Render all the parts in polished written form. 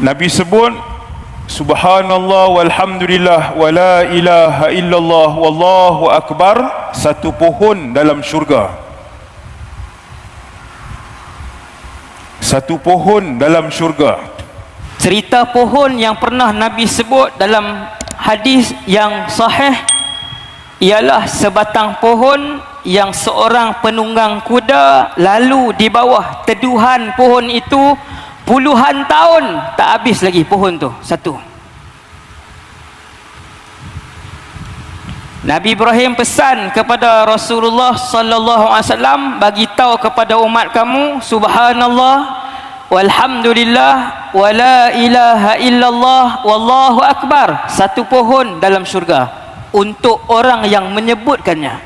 Nabi sebut subhanallah walhamdulillah wa la ilaha illallah wallahu akbar, satu pohon dalam syurga. Satu pohon dalam syurga. Cerita pohon yang pernah Nabi sebut dalam hadis yang sahih ialah sebatang pohon yang seorang penunggang kuda lalu di bawah teduhan pohon itu puluhan tahun tak habis lagi pohon tu satu. Nabi Ibrahim pesan kepada Rasulullah sallallahu alaihi wasallam, bagi tahu kepada umat kamu subhanallah walhamdulillah wa la ilaha illallah wallahu akbar, satu pohon dalam syurga untuk orang yang menyebutkannya.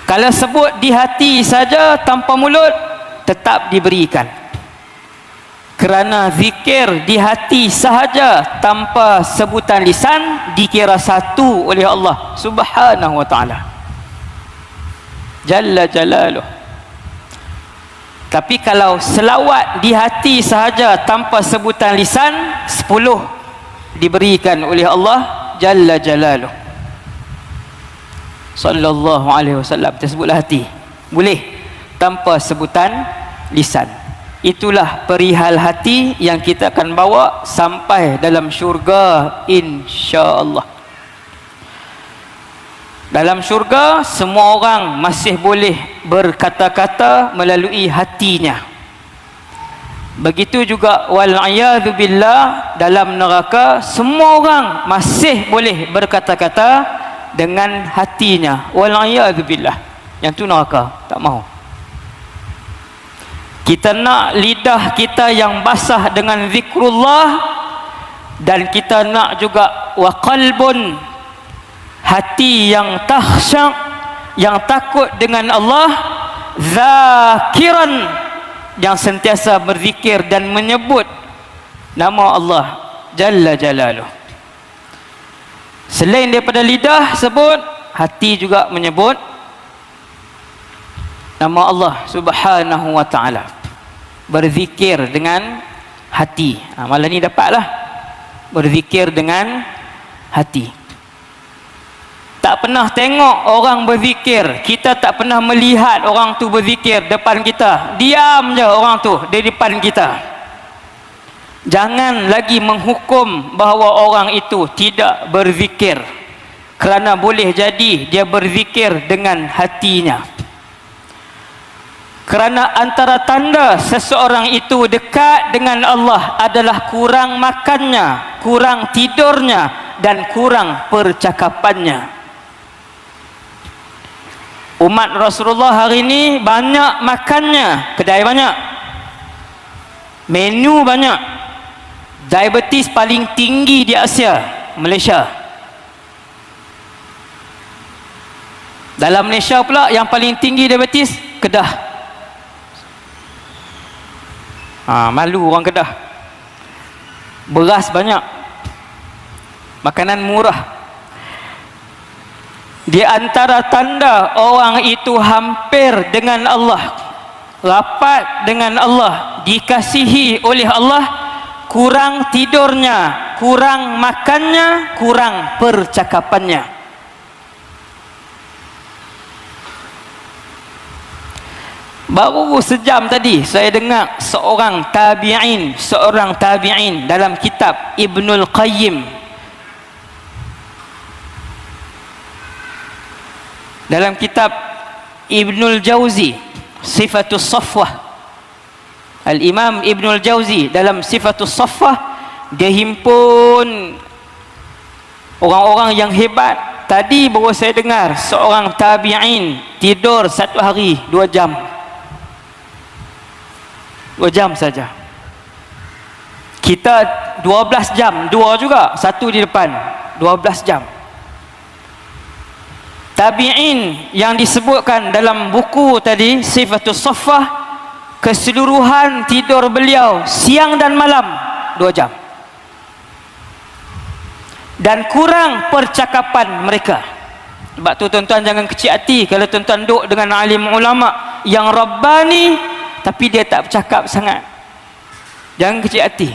Kalau sebut di hati saja tanpa mulut tetap diberikan, kerana zikir di hati sahaja tanpa sebutan lisan dikira satu oleh Allah subhanahu wa ta'ala jalla jalaluh. Tapi kalau selawat di hati sahaja tanpa sebutan lisan, 10 diberikan oleh Allah jalla jalaluh sallallahu alaihi wasallam. Tersebutlah hati boleh tanpa sebutan lisan. Itulah perihal hati yang kita akan bawa sampai dalam syurga insya-Allah. Dalam syurga semua orang masih boleh berkata-kata melalui hatinya. Begitu juga wal'iyadu billah, dalam neraka semua orang masih boleh berkata-kata dengan hatinya. Wal'iyadu billah. Yang tu neraka, tak mahu. Kita nak lidah kita yang basah dengan zikrullah, dan kita nak juga wa qalbun, hati yang takhsya', yang takut dengan Allah, zakiran, yang sentiasa berzikir dan menyebut nama Allah jalla jalaluh. Selain daripada lidah sebut, hati juga menyebut nama Allah subhanahu wa ta'ala, berzikir dengan hati. Malam ni dapatlah berzikir dengan hati. Tak pernah tengok orang berzikir, kita tak pernah melihat orang tu berzikir depan kita, diam je orang tu di depan kita. Jangan lagi menghukum bahawa orang itu tidak berzikir, kerana boleh jadi dia berzikir dengan hatinya. Kerana antara tanda seseorang itu dekat dengan Allah adalah kurang makannya, kurang tidurnya, dan kurang percakapannya. Umat Rasulullah hari ini banyak makannya, kedai banyak, menu banyak. Diabetes paling tinggi di Asia, Malaysia. Dalam Malaysia pula yang paling tinggi diabetes, Kedah. Malu orang Kedah. Beras banyak, makanan murah. Di antara tanda orang itu hampir dengan Allah, rapat dengan Allah, dikasihi oleh Allah, kurang tidurnya, kurang makannya, kurang percakapannya. Baru sejam tadi saya dengar seorang tabi'in dalam kitab Ibnul Qayyim, dalam kitab Ibnul Jauzi Sifatus Safwah, Al-Imam Ibnul Jauzi dalam Sifatus Safwah, dia himpun orang-orang yang hebat. Tadi baru saya dengar seorang tabi'in tidur satu hari 2 jam. 2 jam saja. Kita 12 jam, 2 juga, 1 di depan, 12 jam. Tabi'in yang disebutkan dalam buku tadi Sifatus Safwah, keseluruhan tidur beliau siang dan malam 2 jam, dan kurang percakapan mereka. Sebab tu tuan-tuan jangan kecil hati kalau tuan-tuan duduk dengan alim ulama yang Rabbani tapi dia tak bercakap sangat. Jangan kecil hati.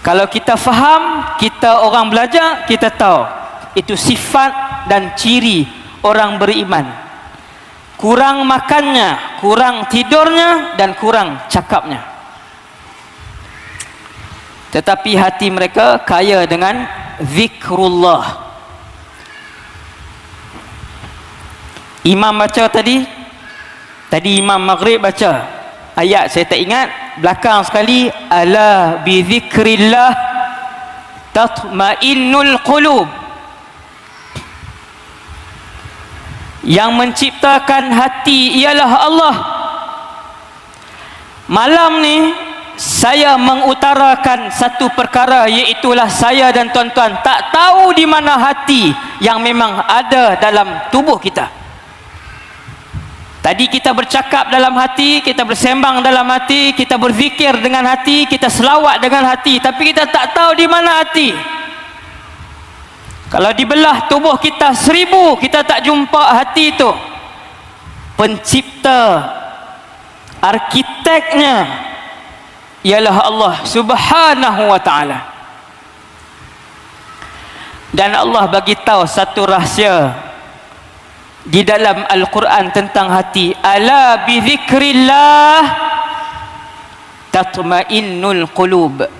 Kalau kita faham, kita orang belajar, kita tahu itu sifat dan ciri orang beriman. Kurang makannya, kurang tidurnya, dan kurang cakapnya. Tetapi hati mereka kaya dengan zikrullah. Imam baca tadi Imam Maghrib baca ayat, saya tak ingat, belakang sekali, ala bi zikrillah tatmainnul qulub. Yang menciptakan hati ialah Allah. Malam ni saya mengutarakan satu perkara, iaitulah saya dan tuan-tuan tak tahu di mana hati yang memang ada dalam tubuh kita. Tadi kita bercakap dalam hati, kita bersembang dalam hati, kita berzikir dengan hati, kita selawat dengan hati, tapi kita tak tahu di mana hati. Kalau dibelah tubuh kita 1000, kita tak jumpa hati itu. Pencipta, arkiteknya ialah Allah Subhanahu wa ta'ala. Dan Allah bagi tahu satu rahsia di dalam Al-Quran tentang hati. Ala bi zikrillah tatmainnul qulub.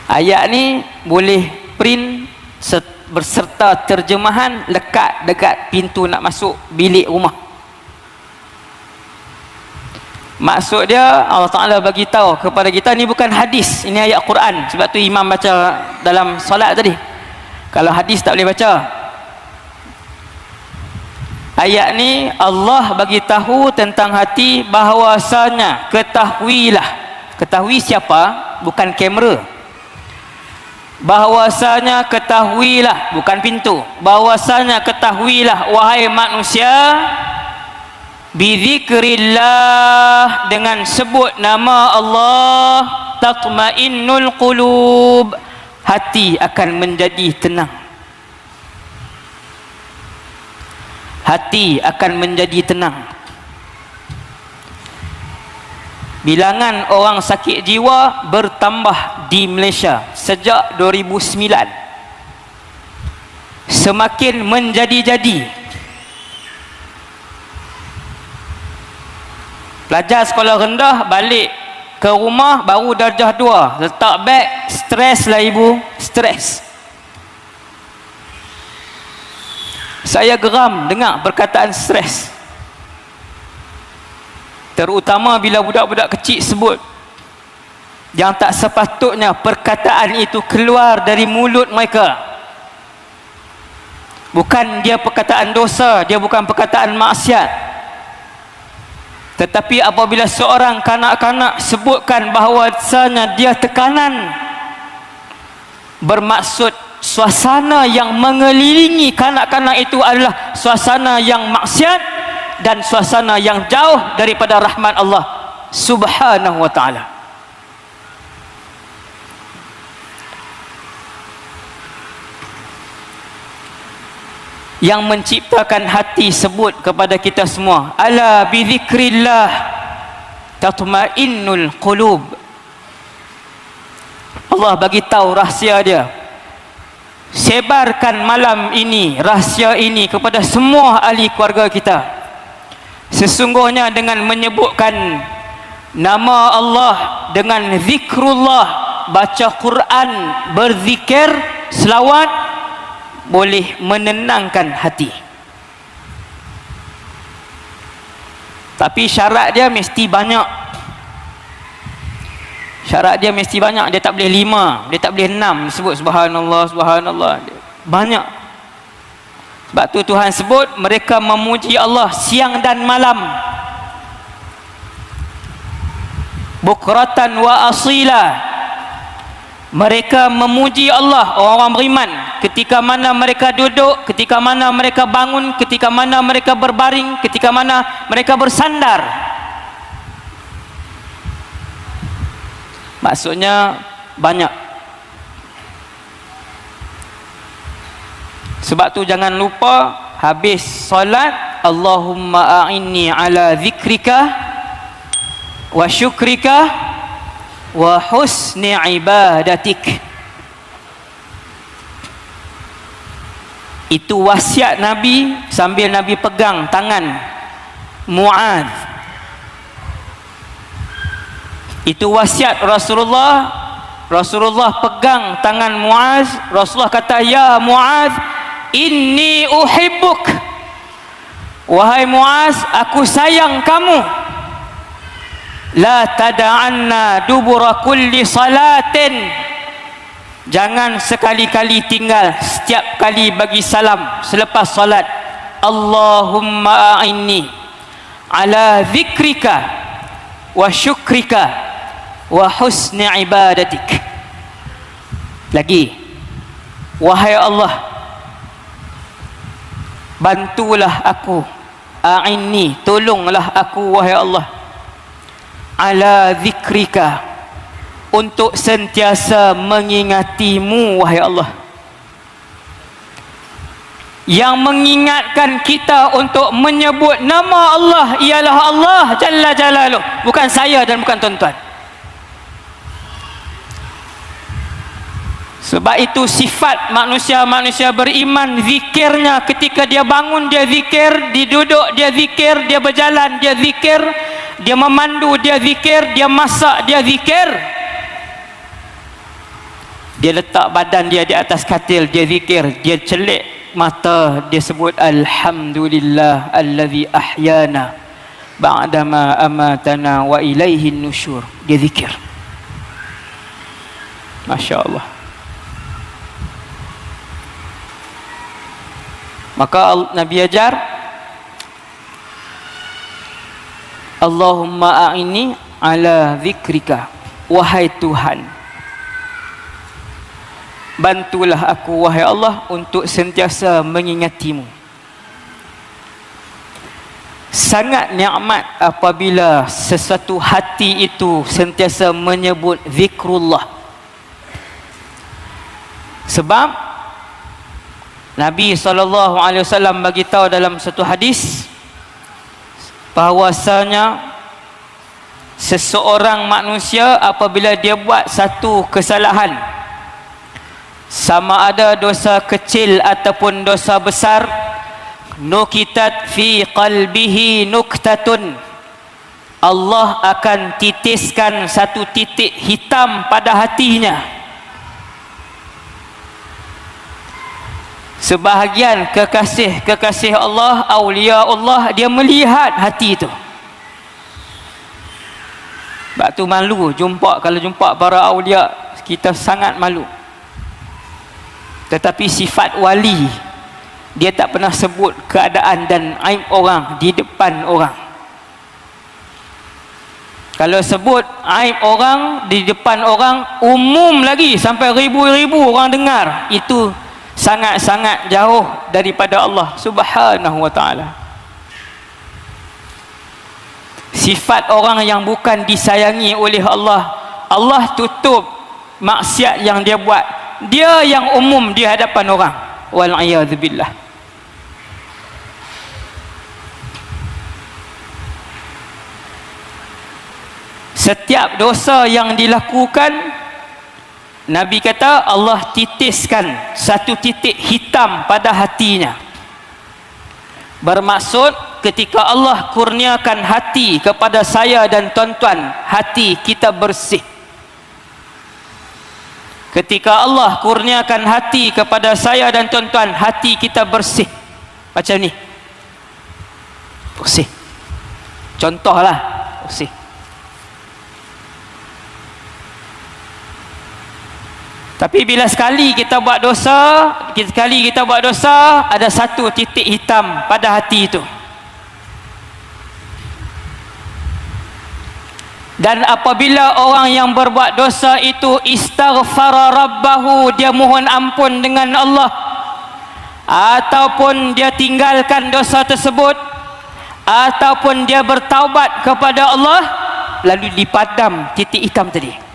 Ayat ni boleh print berserta terjemahan, lekat dekat pintu nak masuk bilik rumah. Maksud dia, Allah Ta'ala bagi tahu kepada kita, ni bukan hadis, ini ayat Quran. Sebab tu imam baca dalam solat tadi. Kalau hadis tak boleh baca. Ayat ni Allah bagi tahu tentang hati, bahawasanya ketahuilah. Ketahui siapa? Bukan kamera. Bahawasanya ketahuilah, bukan pintu. Bahawasanya ketahuilah wahai manusia, bizikrillah, dengan sebut nama Allah, tatmainnul qulub, hati akan menjadi tenang. Hati akan menjadi tenang. Bilangan orang sakit jiwa bertambah di Malaysia sejak 2009. Semakin menjadi-jadi. Pelajar sekolah rendah balik ke rumah baru darjah 2, letak beg, stres lah ibu, stres. Saya geram dengar perkataan stres, terutama bila budak-budak kecil sebut yang tak sepatutnya perkataan itu keluar dari mulut mereka. Bukan dia perkataan dosa, dia bukan perkataan maksiat. Tetapi apabila seorang kanak-kanak sebutkan bahawasanya dia tekanan, bermaksud suasana yang mengelilingi kanak-kanak itu adalah suasana yang maksiat dan suasana yang jauh daripada rahmat Allah Subhanahu wa ta'ala. Yang menciptakan hati sebut kepada kita semua, ala bi zikrillah tatmainnul qulub. Allah bagi tahu rahsia dia. Sebarkan malam ini rahsia ini kepada semua ahli keluarga kita. Sesungguhnya dengan menyebutkan nama Allah, dengan zikrullah, baca Quran, berzikir, selawat, boleh menenangkan hati. Tapi syarat dia mesti banyak. Syarat dia mesti banyak. Dia tak boleh 5, dia tak boleh 6 sebut subhanallah, subhanallah. Banyak. Sebab tu Tuhan sebut mereka memuji Allah siang dan malam, bukratan wa asila. Mereka memuji Allah, orang-orang beriman, ketika mana mereka duduk, ketika mana mereka bangun, ketika mana mereka berbaring, ketika mana mereka bersandar. Maksudnya banyak. Sebab tu jangan lupa habis solat Allahumma a'inni ala dzikrika wa syukrika wa husni ibadatik. Itu wasiat Nabi sambil Nabi pegang tangan Muaz. Itu wasiat Rasulullah. Rasulullah pegang tangan Muaz. Rasulullah kata, ya Muaz, inni uhibbuk. Wahai Muaz, aku sayang kamu. La tada'anna dubura kulli salatin. Jangan sekali-kali tinggal setiap kali bagi salam selepas salat. Allahumma a'inni ala dzikrika wa syukrika wa husni ibadatik. Lagi, wahai Allah, bantulah aku, a'inni, tolonglah aku wahai Allah, ala dzikrika, untuk sentiasa mengingatimu wahai Allah. Yang mengingatkan kita untuk menyebut nama Allah ialah Allah Jalla Jalaluh, bukan saya dan bukan tuan-tuan. Sebab itu sifat manusia-manusia beriman, zikirnya ketika dia bangun dia zikir, dia duduk dia zikir, dia berjalan dia zikir, dia memandu dia zikir, dia masak dia zikir, dia letak badan dia di atas katil dia zikir, dia celik mata dia sebut alhamdulillah allazi ahyana ba'dama amatana wa ilaihin nusyur, dia zikir. Masya Allah. Maka Nabi ajar, Allahumma a'inni ala dzikrika, wahai Tuhan, bantulah aku wahai Allah untuk sentiasa mengingatimu. Sangat nikmat apabila sesuatu hati itu sentiasa menyebut zikrullah. Sebab Nabi SAW bagi tahu dalam satu hadis bahwasanya seseorang manusia apabila dia buat satu kesalahan, sama ada dosa kecil ataupun dosa besar, nukitat fi qalbihi nuktatun, Allah akan titiskan satu titik hitam pada hatinya. Sebahagian kekasih Allah, awliya Allah, dia melihat hati itu. Sebab tu malu kalau jumpa para awliya, kita sangat malu. Tetapi sifat wali, dia tak pernah sebut keadaan dan aib orang di depan orang. Kalau sebut aib orang di depan orang, umum lagi sampai ribu-ribu orang dengar, itu sangat-sangat jauh daripada Allah Subhanahu wa ta'ala. Sifat orang yang bukan disayangi oleh Allah, Allah tutup maksiat yang dia buat, dia yang umum di hadapan orang. Wal'iyadzubillah. Setiap dosa yang dilakukan, Nabi kata Allah titiskan satu titik hitam pada hatinya. Bermaksud ketika Allah kurniakan hati kepada saya dan tuan-tuan, hati kita bersih. Ketika Allah kurniakan hati kepada saya dan tuan-tuan, hati kita bersih. Macam ni, bersih. Contohlah, bersih. Tapi bila sekali kita buat dosa, ada satu titik hitam pada hati itu. Dan apabila orang yang berbuat dosa itu istaghfara rabbahu, dia mohon ampun dengan Allah, ataupun dia tinggalkan dosa tersebut, ataupun dia bertaubat kepada Allah, lalu dipadam titik hitam tadi.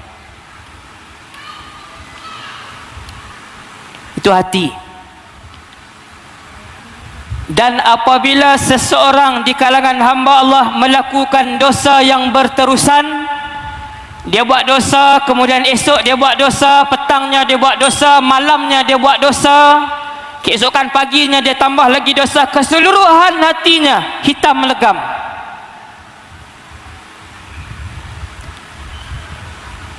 Itu hati. Dan apabila seseorang di kalangan hamba Allah melakukan dosa yang berterusan, dia buat dosa, kemudian esok dia buat dosa, petangnya dia buat dosa, malamnya dia buat dosa, keesokan paginya dia tambah lagi dosa, keseluruhan hatinya hitam legam.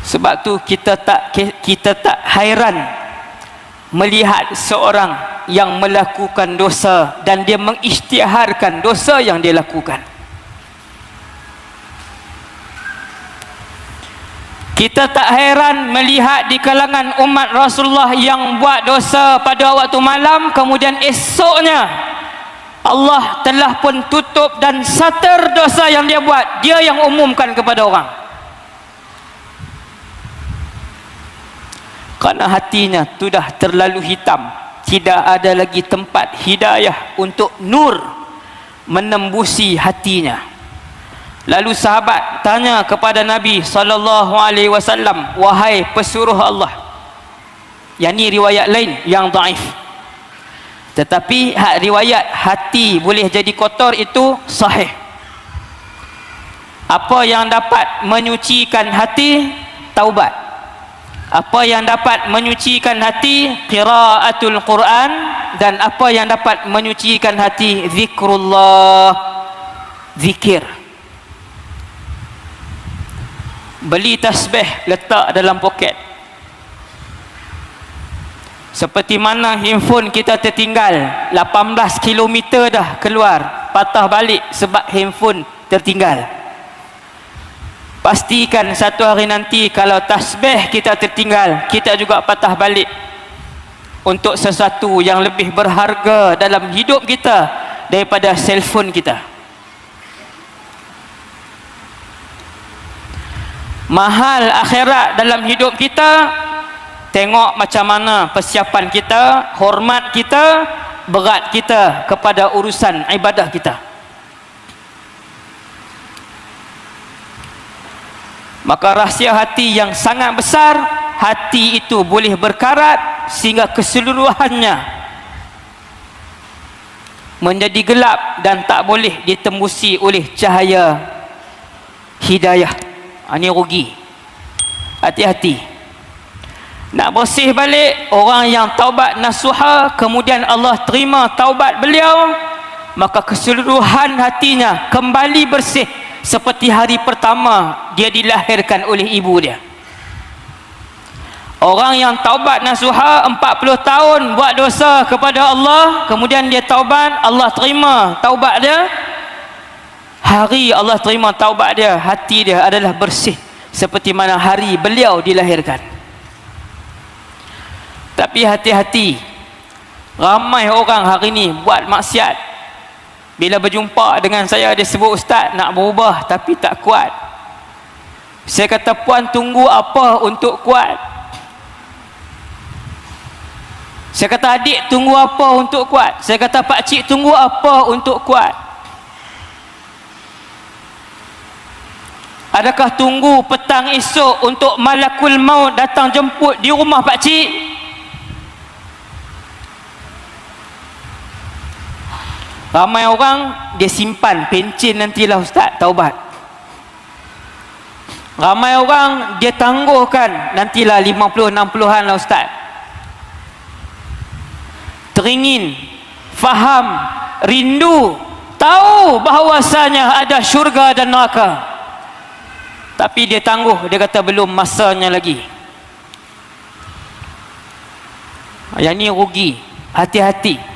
Sebab tu kita tak hairan melihat seorang yang melakukan dosa dan dia mengisytiharkan dosa yang dia lakukan. Kita tak heran melihat di kalangan umat Rasulullah yang buat dosa pada waktu malam, kemudian esoknya Allah telah pun tutup dan satar dosa yang dia buat, dia yang umumkan kepada orang. Karena hatinya sudah terlalu hitam, tidak ada lagi tempat hidayah untuk nur menembusi hatinya. Lalu sahabat tanya kepada Nabi SAW, wahai pesuruh Allah, yang ni riwayat lain yang dhaif, tetapi riwayat hati boleh jadi kotor itu sahih. Apa yang dapat menyucikan hati? Taubat. Apa yang dapat menyucikan hati? Qiraatul Quran. Dan apa yang dapat menyucikan hati? Zikrullah, zikir. Beli tasbih, letak dalam poket. Seperti mana handphone kita tertinggal, 18 km dah keluar, patah balik sebab handphone tertinggal. Pastikan satu hari nanti kalau tasbih kita tertinggal, kita juga patah balik untuk sesuatu yang lebih berharga dalam hidup kita daripada selefon kita. Mahal akhirat dalam hidup kita, tengok macam mana persiapan kita, hormat kita, berat kita kepada urusan ibadah kita. Maka rahsia hati yang sangat besar, hati itu boleh berkarat sehingga keseluruhannya menjadi gelap dan tak boleh ditembusi oleh cahaya hidayah. Ini rugi. Hati-hati. Nak bersih balik, orang yang taubat nasuha, kemudian Allah terima taubat beliau, maka keseluruhan hatinya kembali bersih seperti hari pertama dia dilahirkan oleh ibu dia. Orang yang taubat nasuha 40 tahun buat dosa kepada Allah, kemudian dia taubat, Allah terima taubat dia. Hari Allah terima taubat dia, hati dia adalah bersih seperti mana hari beliau dilahirkan. Tapi hati-hati, ramai orang hari ni buat maksiat. Bila berjumpa dengan saya, dia sebut, ustaz nak berubah tapi tak kuat. Saya kata, puan tunggu apa untuk kuat? Saya kata, adik tunggu apa untuk kuat? Saya kata, pakcik tunggu apa untuk kuat? Adakah tunggu petang esok untuk malakul maut datang jemput di rumah pakcik? Ramai orang dia simpan pencen nantilah ustaz taubat. Ramai orang dia tangguhkan nantilah 50-60an lah ustaz. Teringin, faham, rindu, tahu bahawasanya ada syurga dan neraka, tapi dia tangguh, dia kata belum masanya lagi. Yang ni rugi. Hati-hati.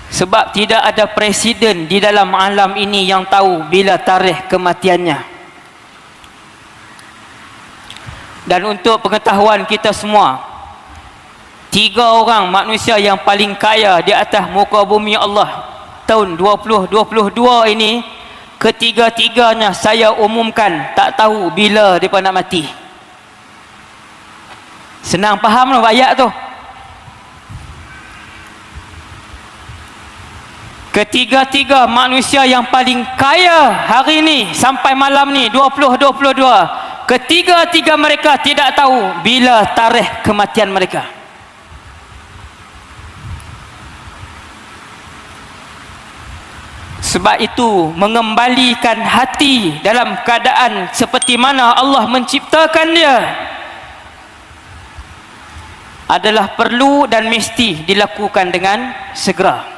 Sebab tidak ada presiden di dalam alam ini yang tahu bila tarikh kematiannya. Dan untuk pengetahuan kita semua, 3 orang manusia yang paling kaya di atas muka bumi Allah tahun 2022 ini, ketiga-tiganya saya umumkan tak tahu bila mereka nak mati. Senang faham lah ayat tu. Ketiga-tiga manusia yang paling kaya hari ni sampai malam ni 2022, ketiga-tiga mereka tidak tahu bila tarikh kematian mereka. Sebab itu mengembalikan hati dalam keadaan seperti mana Allah menciptakan dia adalah perlu dan mesti dilakukan dengan segera.